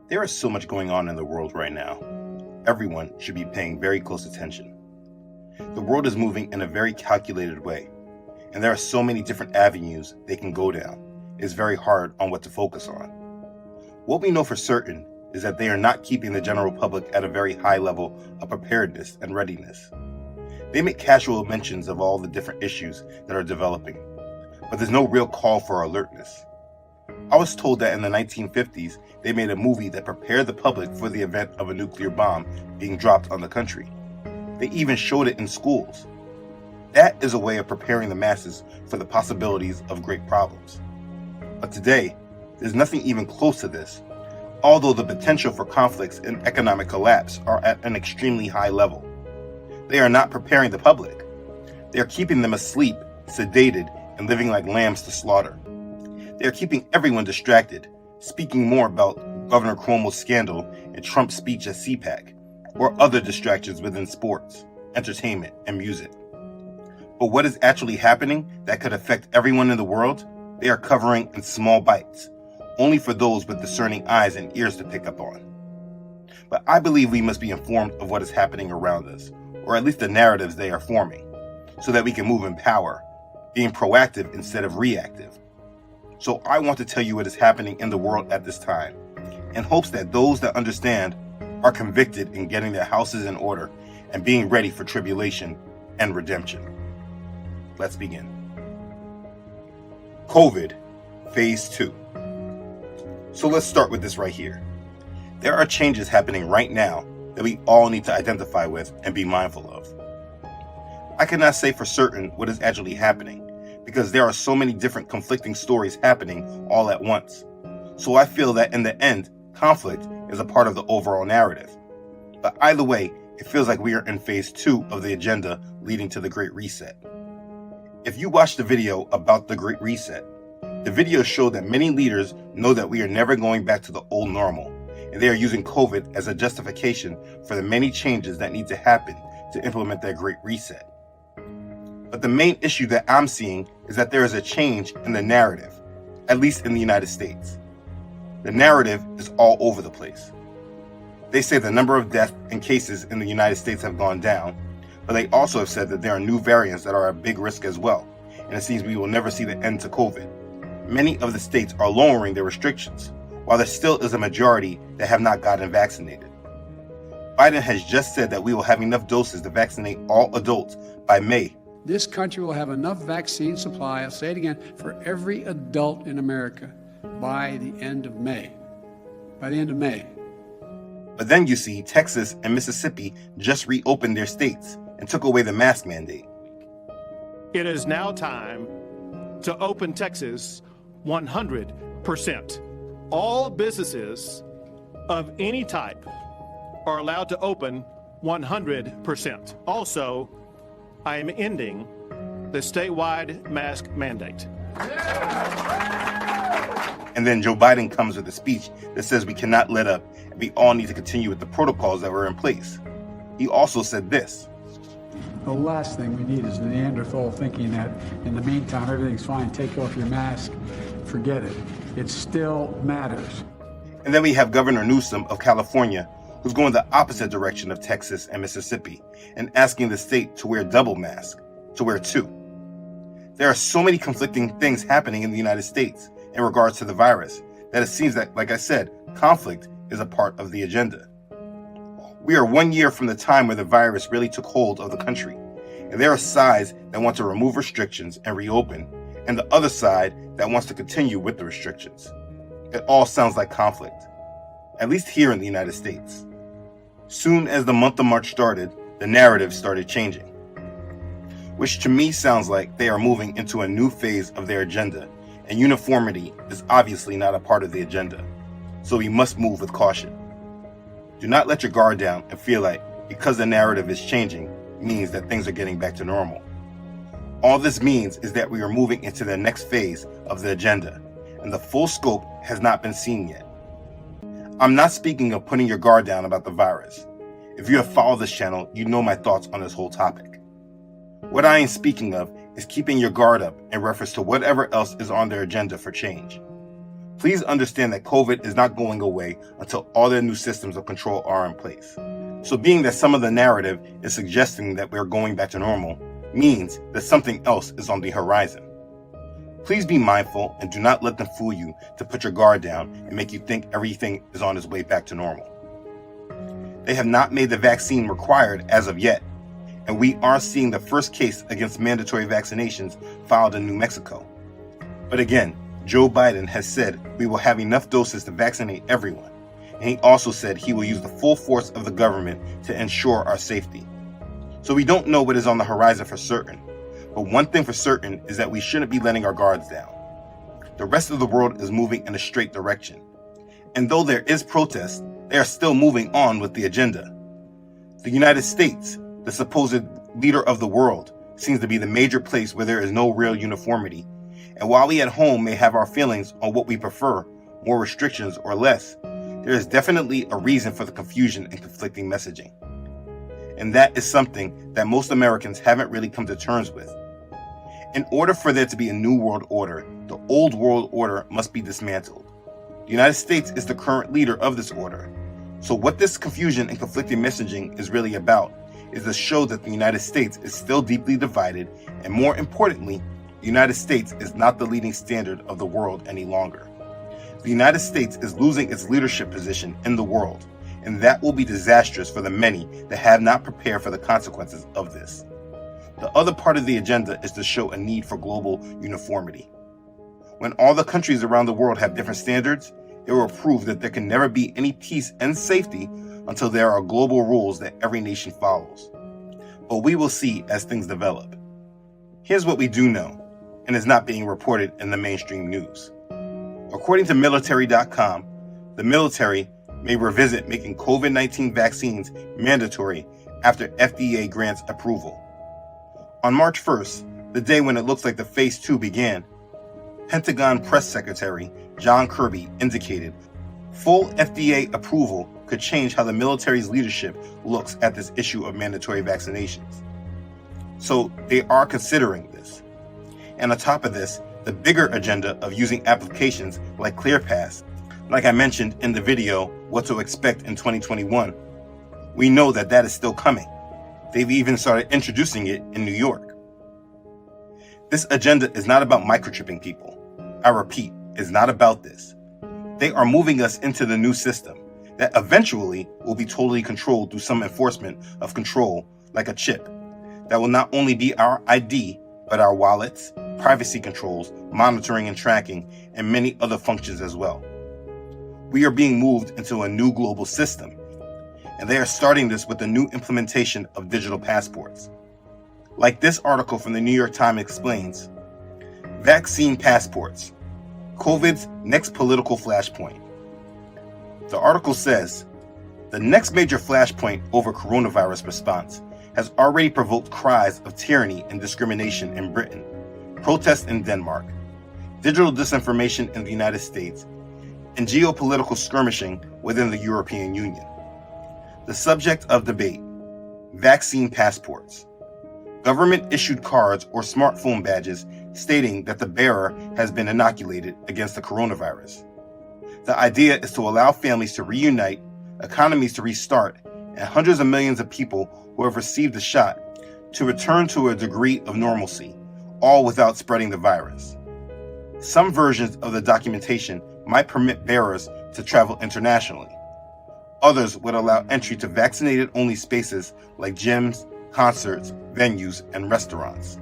There is so much going on in the world right now. Everyone should be paying very close attention. The world is moving in a very calculated way, and there are so many different avenues they can go down. It's very hard on what to focus on. What we know for certain is that they are not keeping the general public at a very high level of preparedness and readiness. They make casual mentions of all the different issues that are developing, but there's no real call for alertness. I was told that in the 1950s, they made a movie that prepared the public for the event of a nuclear bomb being dropped on the country. They even showed it in schools. That is a way of preparing the masses for the possibilities of great problems. But today, there's nothing even close to this, although the potential for conflicts and economic collapse are at an extremely high level. They are not preparing the public. They are keeping them asleep, sedated, and living like lambs to slaughter. They are keeping everyone distracted, speaking more about Governor Cuomo's scandal and Trump's speech at CPAC, or other distractions within sports, entertainment, and music. But what is actually happening that could affect everyone in the world, they are covering in small bites, only for those with discerning eyes and ears to pick up on. But I believe we must be informed of what is happening around us, or at least the narratives they are forming, so that we can move in power, being proactive instead of reactive. So I want to tell you what is happening in the world at this time, in hopes that those that understand are convicted in getting their houses in order and being ready for tribulation and redemption. Let's begin. COVID, Phase 2. So let's start with this right here. There are changes happening right now that we all need to identify with and be mindful of. I cannot say for certain what is actually happening, because there are so many different conflicting stories happening all at once. So I feel that in the end, conflict is a part of the overall narrative. But either way, it feels like we are in Phase 2 of the agenda leading to the Great Reset. If you watch the video about the Great Reset, the video showed that many leaders know that we are never going back to the old normal, and they are using COVID as a justification for the many changes that need to happen to implement their Great Reset. But the main issue that I'm seeing is that there is a change in the narrative, at least in the United States. The narrative is all over the place. They say the number of deaths and cases in the United States have gone down, but they also have said that there are new variants that are a big risk as well, and it seems we will never see the end to COVID. Many of the states are lowering their restrictions, while there still is a majority that have not gotten vaccinated. Biden has just said that we will have enough doses to vaccinate all adults by May. This country will have enough vaccine supply, I'll say it again, for every adult in America by the end of May. By the end of May. But then you see Texas and Mississippi just reopened their states and took away the mask mandate. It is now time to open Texas 100%. All businesses of any type are allowed to open 100%. Also, I am ending the statewide mask mandate. And then Joe Biden comes with a speech that says we cannot let up and we all need to continue with the protocols that were in place. He also said this. The last thing we need is Neanderthal thinking that in the meantime everything's fine, take off your mask, forget it. It still matters. And then we have Governor Newsom of California, who's going the opposite direction of Texas and Mississippi and asking the state to wear double masks, to wear two. There are so many conflicting things happening in the United States in regards to the virus that it seems that, like I said, conflict is a part of the agenda. We are 1 year from the time where the virus really took hold of the country, and there are sides that want to remove restrictions and reopen, and the other side that wants to continue with the restrictions. It all sounds like conflict, at least here in the United States. Soon as the month of March started, the narrative started changing, which to me sounds like they are moving into a new phase of their agenda, and uniformity is obviously not a part of the agenda, so we must move with caution. Do not let your guard down and feel like because the narrative is changing means that things are getting back to normal. All this means is that we are moving into the next phase of the agenda, and the full scope has not been seen yet. I'm not speaking of putting your guard down about the virus. If you have followed this channel, you know my thoughts on this whole topic. What I am speaking of is keeping your guard up in reference to whatever else is on their agenda for change. Please understand that COVID is not going away until all their new systems of control are in place. So being that some of the narrative is suggesting that we're going back to normal means that something else is on the horizon. Please be mindful and do not let them fool you to put your guard down and make you think everything is on its way back to normal. They have not made the vaccine required as of yet, and we are seeing the first case against mandatory vaccinations filed in New Mexico. But again, Joe Biden has said we will have enough doses to vaccinate everyone, and he also said he will use the full force of the government to ensure our safety. So we don't know what is on the horizon for certain, but one thing for certain is that we shouldn't be letting our guards down. The rest of the world is moving in a straight direction, and though there is protest, they are still moving on with the agenda. The United States, the supposed leader of the world, seems to be the major place where there is no real uniformity. And while we at home may have our feelings on what we prefer, more restrictions or less, there is definitely a reason for the confusion and conflicting messaging. And that is something that most Americans haven't really come to terms with. In order for there to be a new world order, the old world order must be dismantled. The United States is the current leader of this order. So what this confusion and conflicting messaging is really about is to show that the United States is still deeply divided, and more importantly, the United States is not the leading standard of the world any longer. The United States is losing its leadership position in the world, and that will be disastrous for the many that have not prepared for the consequences of this. The other part of the agenda is to show a need for global uniformity. When all the countries around the world have different standards, it will prove that there can never be any peace and safety until there are global rules that every nation follows. But we will see as things develop. Here's what we do know, and is not being reported in the mainstream news. According to military.com, the military may revisit making COVID-19 vaccines mandatory after FDA grants approval. On March 1st, the day when it looks like the Phase 2 began, Pentagon Press Secretary John Kirby indicated full FDA approval could change how the military's leadership looks at this issue of mandatory vaccinations. So they are considering this. And on top of this, the bigger agenda of using applications like ClearPass, like I mentioned in the video, What to Expect in 2021, we know that that is still coming. They've even started introducing it in New York. This agenda is not about microchipping people. I repeat, it's not about this. They are moving us into the new system that eventually will be totally controlled through some enforcement of control, like a chip, that will not only be our ID, but our wallets, privacy controls, monitoring and tracking, and many other functions as well. We are being moved into a new global system, and they are starting this with the new implementation of digital passports. Like this article from the New York Times explains, vaccine passports, COVID's next political flashpoint. The article says, the next major flashpoint over coronavirus response has already provoked cries of tyranny and discrimination in Britain, protests in Denmark, digital disinformation in the United States, and geopolitical skirmishing within the European Union. The subject of debate, vaccine passports. Government-issued cards or smartphone badges stating that the bearer has been inoculated against the coronavirus. The idea is to allow families to reunite, economies to restart, and hundreds of millions of people who have received the shot to return to a degree of normalcy, all without spreading the virus. Some versions of the documentation might permit bearers to travel internationally. Others would allow entry to vaccinated-only spaces like gyms, concerts, venues, and restaurants.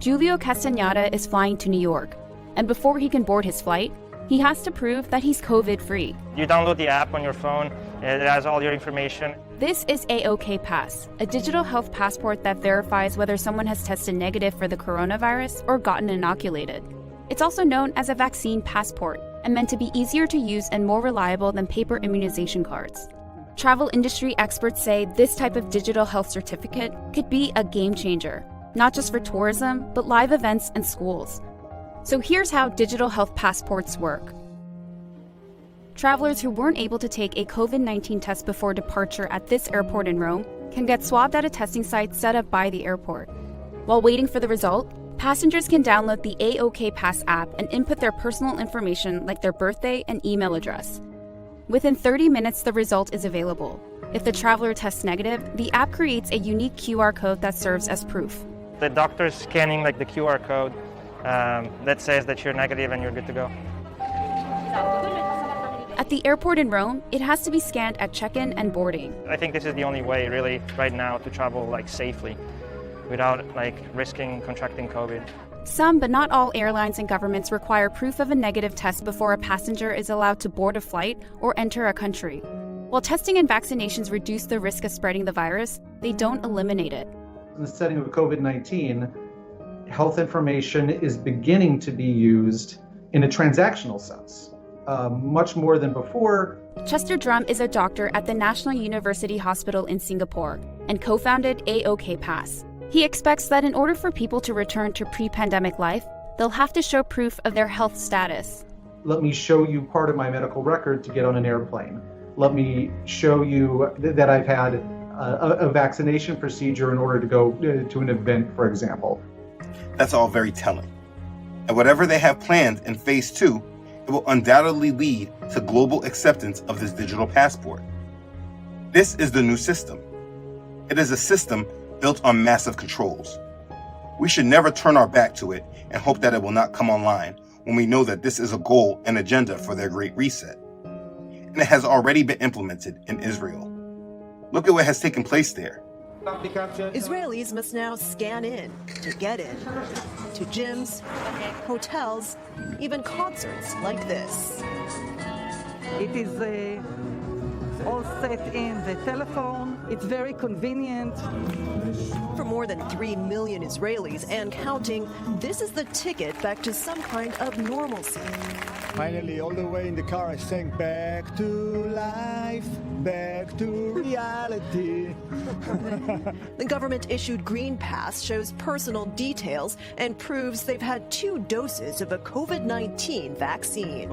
Julio Castañeda is flying to New York, and before he can board his flight, he has to prove that he's COVID-free. You download the app on your phone, it has all your information. This is AOK Pass, a digital health passport that verifies whether someone has tested negative for the coronavirus or gotten inoculated. It's also known as a vaccine passport and meant to be easier to use and more reliable than paper immunization cards. Travel industry experts say this type of digital health certificate could be a game changer, not just for tourism, but live events and schools. So here's how digital health passports work. Travelers who weren't able to take a COVID-19 test before departure at this airport in Rome can get swabbed at a testing site set up by the airport. While waiting for the result, Passengers can download the AOK Pass app and input their personal information like their birthday and email address. Within 30 minutes, the result is available. If the traveler tests negative, the app creates a unique QR code that serves as proof. The doctor's scanning like the QR code that says that you're negative and you're good to go. At the airport in Rome, it has to be scanned at check-in and boarding. I think this is the only way really right now to travel like safely without like risking contracting COVID. Some, but not all airlines and governments require proof of a negative test before a passenger is allowed to board a flight or enter a country. While testing and vaccinations reduce the risk of spreading the virus, they don't eliminate it. In the setting of COVID-19, health information is beginning to be used in a transactional sense, much more than before. Chester Drum is a doctor at the National University Hospital in Singapore and co-founded AOK Pass. He expects that in order for people to return to pre-pandemic life, they'll have to show proof of their health status. Let me show you part of my medical record to get on an airplane. Let me show you that I've had a vaccination procedure in order to go to an event, for example. That's all very telling. And whatever they have planned in phase 2, it will undoubtedly lead to global acceptance of this digital passport. This is the new system. It is a system built on massive controls. We should never turn our back to it and hope that it will not come online when we know that this is a goal and agenda for their Great Reset. And it has already been implemented in Israel. Look at what has taken place there. Israelis must now scan in to get in to gyms, hotels, even concerts like this. It is all set in the telephone. It's very convenient. For more than 3 million Israelis and counting, this is the ticket back to some kind of normalcy. Finally, all the way in the car, I sang back to life, back to reality. The government-issued Green Pass shows personal details and proves they've had 2 doses of a COVID-19 vaccine.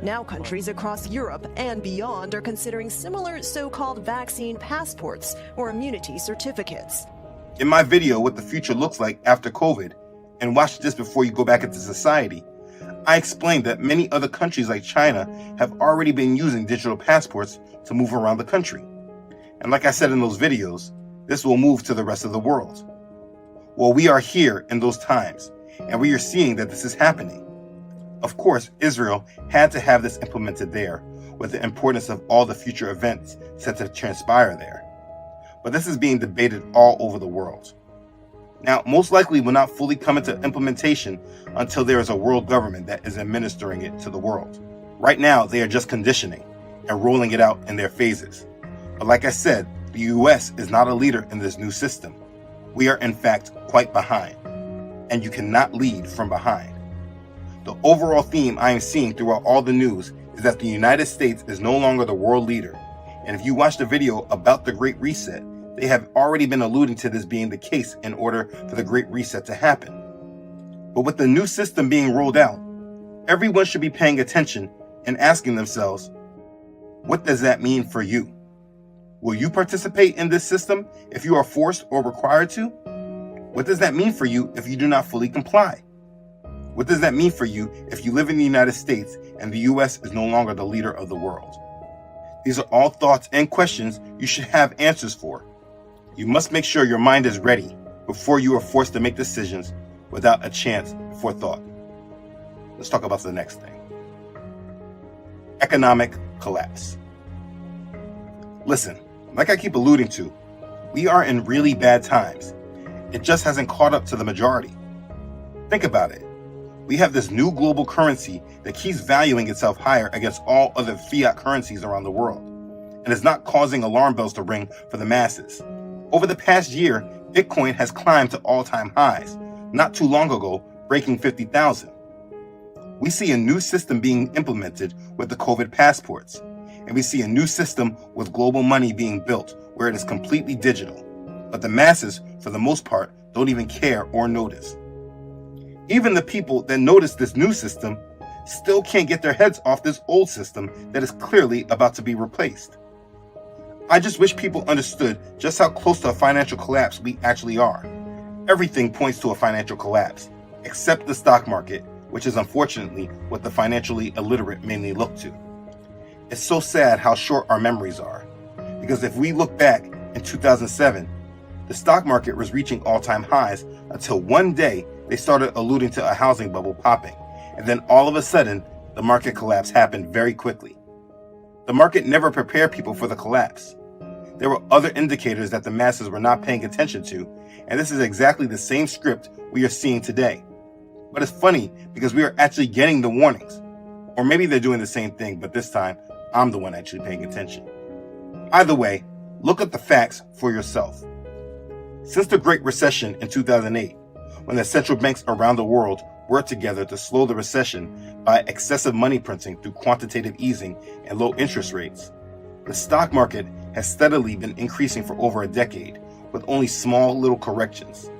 Now countries across Europe and beyond are considering similar so-called vaccine passports or immunity certificates. In my video, What the Future Looks Like After COVID, and watch this before you go back into society, I explained that many other countries like China have already been using digital passports to move around the country. And like I said in those videos, this will move to the rest of the world. Well, we are here in those times, and we are seeing that this is happening. Of course, Israel had to have this implemented there, with the importance of all the future events set to transpire there. But this is being debated all over the world. Now, most likely will not fully come into implementation until there is a world government that is administering it to the world. Right now, they are just conditioning and rolling it out in their phases. But like I said, the US is not a leader in this new system. We are in fact quite behind, and you cannot lead from behind. The overall theme I am seeing throughout all the news is that the United States is no longer the world leader. And if you watch the video about the Great Reset, they have already been alluding to this being the case in order for the Great Reset to happen. But with the new system being rolled out, everyone should be paying attention and asking themselves, what does that mean for you? Will you participate in this system if you are forced or required to? What does that mean for you if you do not fully comply? What does that mean for you if you live in the United States and the US is no longer the leader of the world? These are all thoughts and questions you should have answers for. You must make sure your mind is ready before you are forced to make decisions without a chance for thought. Let's talk about the next thing. Economic collapse. Listen, like I keep alluding to, we are in really bad times. It just hasn't caught up to the majority. Think about it. We have this new global currency that keeps valuing itself higher against all other fiat currencies around the world, and is not causing alarm bells to ring for the masses. Over the past year, Bitcoin has climbed to all-time highs, not too long ago, breaking 50,000. We see a new system being implemented with the COVID passports, and we see a new system with global money being built where it is completely digital. But the masses, for the most part, don't even care or notice. Even the people that notice this new system still can't get their heads off this old system that is clearly about to be replaced. I just wish people understood just how close to a financial collapse we actually are. Everything points to a financial collapse, except the stock market, which is unfortunately what the financially illiterate mainly look to. It's so sad how short our memories are, because if we look back in 2007, the stock market was reaching all-time highs until one day they started alluding to a housing bubble popping, and then all of a sudden, the market collapse happened very quickly. The market never prepared people for the collapse. There were other indicators that the masses were not paying attention to, and this is exactly the same script we are seeing today. But it's funny because we are actually getting the warnings. Or maybe they're doing the same thing, but this time, I'm the one actually paying attention. Either way, look at the facts for yourself. Since the Great Recession in 2008, when the central banks around the world worked together to slow the recession by excessive money printing through quantitative easing and low interest rates, the stock market has steadily been increasing for over a decade, with only small little corrections.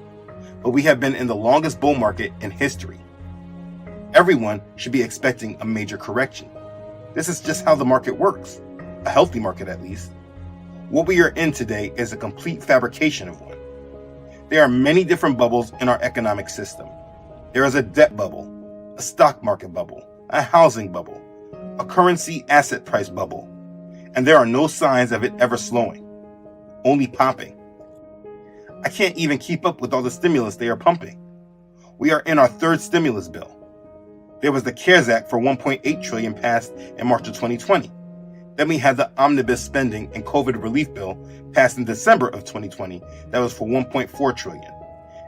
But we have been in the longest bull market in history. Everyone should be expecting a major correction. This is just how the market works, a healthy market at least. What we are in today is a complete fabrication of one. There are many different bubbles in our economic system. There is a debt bubble, a stock market bubble, a housing bubble, a currency asset price bubble, and there are no signs of it ever slowing, only popping. I can't even keep up with all the stimulus they are pumping. We are in our third stimulus bill. There was the CARES Act for $1.8 trillion passed in March of 2020. Then we had the omnibus spending and COVID relief bill passed in December of 2020 that was for $1.4 trillion.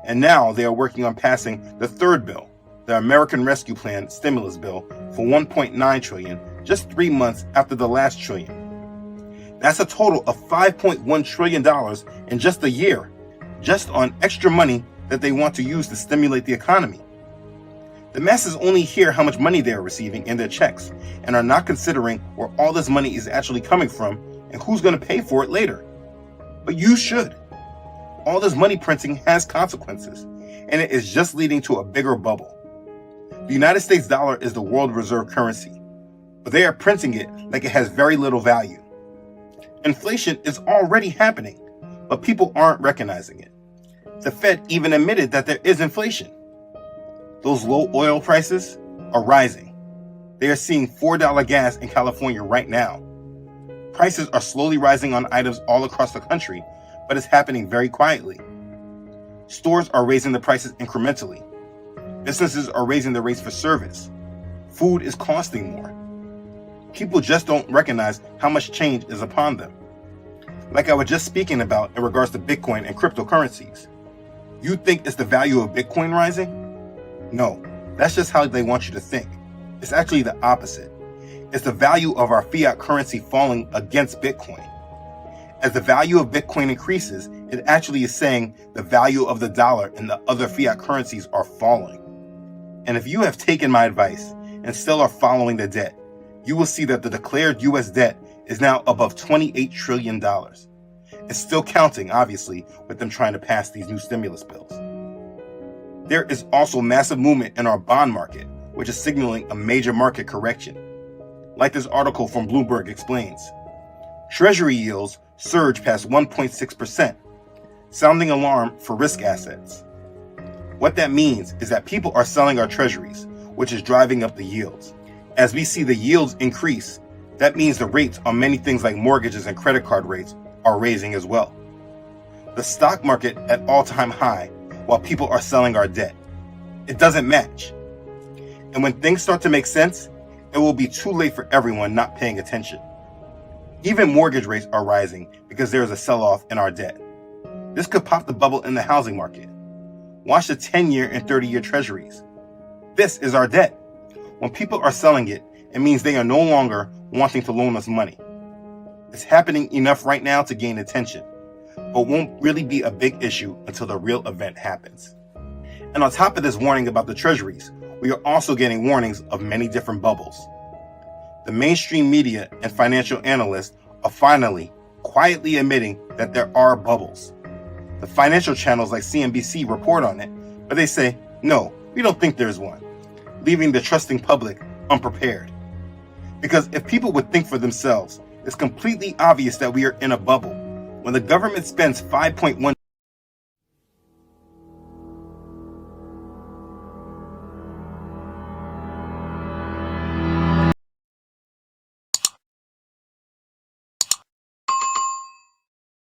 And now they are working on passing the third bill, the American Rescue Plan stimulus bill for $1.9 trillion, just 3 months after the last trillion. That's a total of $5.1 trillion in just a year, just on extra money that they want to use to stimulate the economy. The masses only hear how much money they are receiving in their checks and are not considering where all this money is actually coming from and who's going to pay for it later. But you should. All this money printing has consequences, and it is just leading to a bigger bubble. The United States dollar is the world reserve currency, but they are printing it like it has very little value. Inflation is already happening, but people aren't recognizing it. The Fed even admitted that there is inflation. Those low oil prices are rising. They are seeing $4 gas in California right now. Prices are slowly rising on items all across the country, but it's happening very quietly. Stores are raising the prices incrementally. Businesses are raising the rates for service. Food is costing more. People just don't recognize how much change is upon them. Like I was just speaking about in regards to Bitcoin and cryptocurrencies. You think it's the value of Bitcoin rising? No, that's just how they want you to think. It's actually the opposite. It's the value of our fiat currency falling against Bitcoin. As the value of Bitcoin increases, it actually is saying the value of the dollar and the other fiat currencies are falling. And if you have taken my advice and still are following the debt, you will see that the declared US debt is now above $28 trillion. It's still counting, obviously, with them trying to pass these new stimulus bills. There is also massive movement in our bond market, which is signaling a major market correction. Like this article from Bloomberg explains, Treasury yields surge past 1.6%, sounding alarm for risk assets. What that means is that people are selling our treasuries, which is driving up the yields. As we see the yields increase, that means the rates on many things like mortgages and credit card rates are raising as well. The stock market at all-time high, while people are selling our debt. It doesn't match. And when things start to make sense, it will be too late for everyone not paying attention. Even mortgage rates are rising because there is a sell-off in our debt. This could pop the bubble in the housing market. Watch the 10-year and 30-year treasuries. This is our debt. When people are selling it, it means they are no longer wanting to loan us money. It's happening enough right now to gain attention, but won't really be a big issue until the real event happens. And on top of this warning about the treasuries, we are also getting warnings of many different bubbles. The mainstream media and financial analysts are finally quietly admitting that there are bubbles. The financial channels like CNBC report on it, but they say, no, we don't think there's one, leaving the trusting public unprepared. Because if people would think for themselves, it's completely obvious that we are in a bubble. When the government spends $5.1